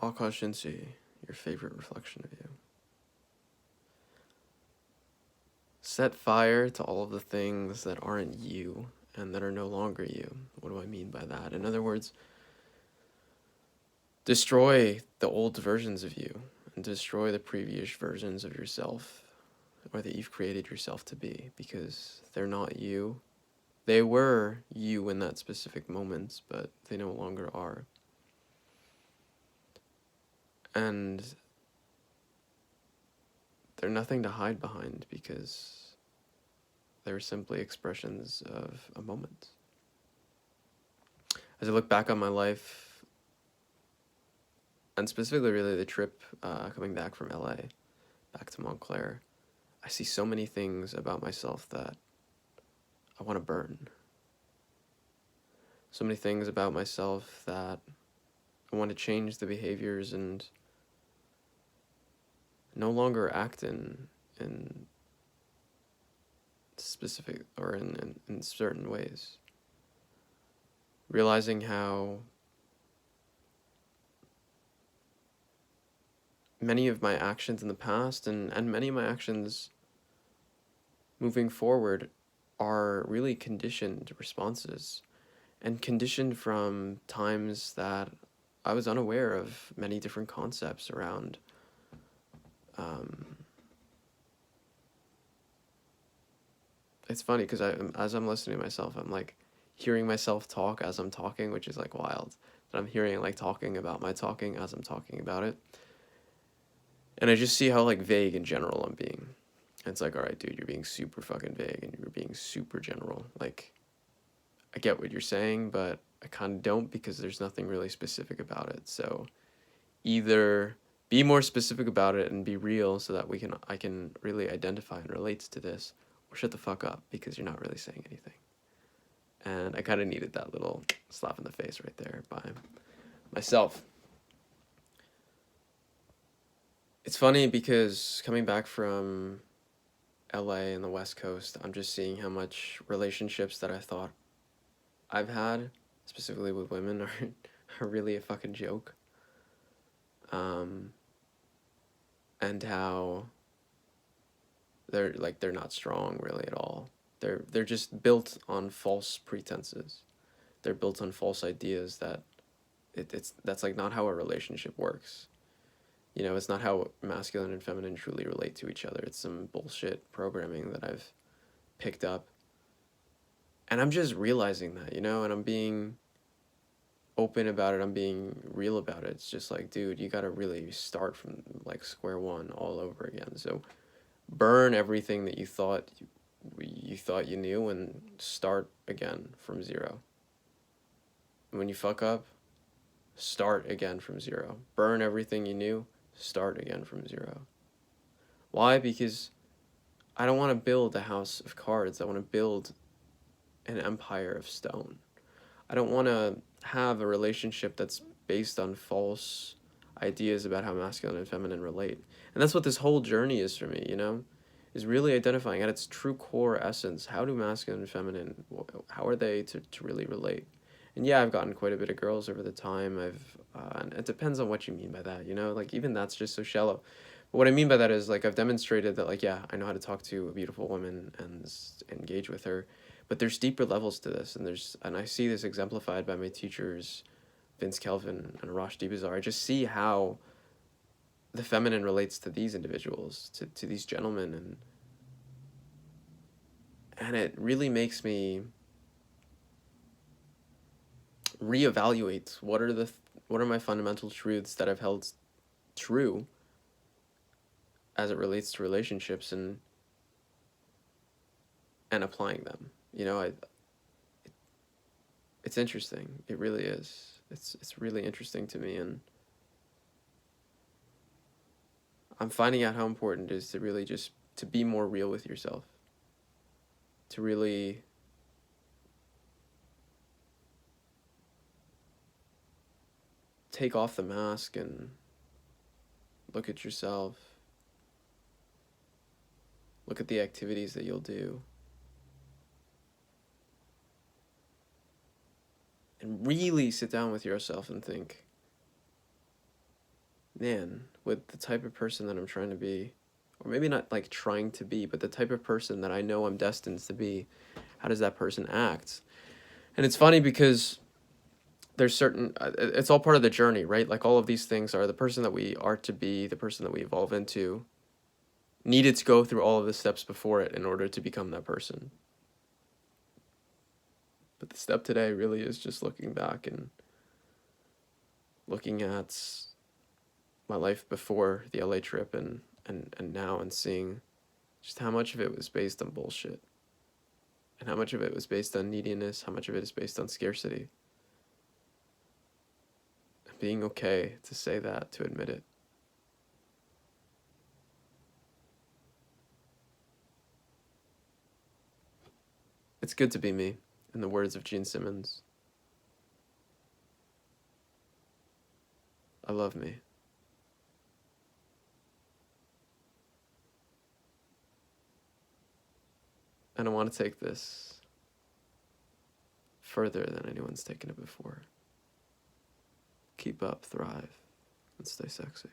Akash Inti, your favorite reflection of you. Set fire to all of the things that aren't you and that are no longer you. What do I mean by that? In other words, destroy the old versions of you and destroy the previous versions of yourself or that you've created yourself to be, because they're not you. They were you in that specific moment, but they no longer are. And they're nothing to hide behind because they're simply expressions of a moment. As I look back on my life, and specifically really the trip coming back from LA, back to Montclair, I see so many things about myself that I want to burn. So many things about myself that I want to change the behaviors and no longer act in specific or in certain ways. Realizing how many of my actions in the past and many of my actions moving forward are really conditioned responses and conditioned from times that I was unaware of many different concepts around it's funny because as I'm listening to myself, I'm like hearing myself talk as I'm talking, which is like wild. That I'm hearing like talking about my talking as I'm talking about it. And I just see how like vague in general I'm being. And it's like, all right, dude, you're being super fucking vague and you're being super general. Like, I get what you're saying, but I kind of don't because there's nothing really specific about it. So either be more specific about it and be real so that I can really identify and relate to this, or shut the fuck up because you're not really saying anything. And I kind of needed that little slap in the face right there by myself. It's funny because coming back from LA and the West Coast, I'm just seeing how much relationships that I thought I've had, specifically with women, are really a fucking joke. And how they're not strong really at all. They're just built on false pretenses. They're built on false ideas that that's like not how a relationship works. You know, it's not how masculine and feminine truly relate to each other. It's some bullshit programming that I've picked up. And I'm just realizing that, you know, and I'm being open about it. I'm being real about it. It's just like, dude, you got to really start from like square one all over again. So burn everything that you thought you knew and start again from zero. When you fuck up, start again from zero. Burn everything you knew, start again from zero. Why? Because I don't want to build a house of cards. I want to build an empire of stone. I don't want to have a relationship that's based on false ideas about how masculine and feminine relate. And that's what this whole journey is for me, you know? Is really identifying at its true core essence, how do masculine and feminine, how are they to really relate? And yeah, I've gotten quite a bit of girls over the time. And it depends on what you mean by that, you know? Like, even that's just so shallow. But what I mean by that is, like, I've demonstrated that, like, yeah, I know how to talk to a beautiful woman and engage with her. But there's deeper levels to this, and I see this exemplified by my teachers, Vince Kelvin and Arash Dibazar. I just see how the feminine relates to these individuals, to these gentlemen, and it really makes me reevaluate what are my fundamental truths that I've held true as it relates to relationships and applying them. You know, it's interesting. It really is. It's really interesting to me, and I'm finding out how important it is to really just to be more real with yourself. To really take off the mask and look at yourself. Look at the activities that you'll do. And really sit down with yourself and think, man, with the type of person that I'm trying to be, or maybe not like trying to be, but the type of person that I know I'm destined to be, how does that person act? And it's funny because there's certain, it's all part of the journey, right? Like all of these things are the person that we are to be, the person that we evolve into, needed to go through all of the steps before it in order to become that person. But the step today really is just looking back and looking at my life before the LA trip and now, and seeing just how much of it was based on bullshit and how much of it was based on neediness, how much of it is based on scarcity. And being okay to say that, to admit it. It's good to be me, in the words of Gene Simmons. I love me. And I want to take this further than anyone's taken it before. Keep up, thrive, and stay sexy.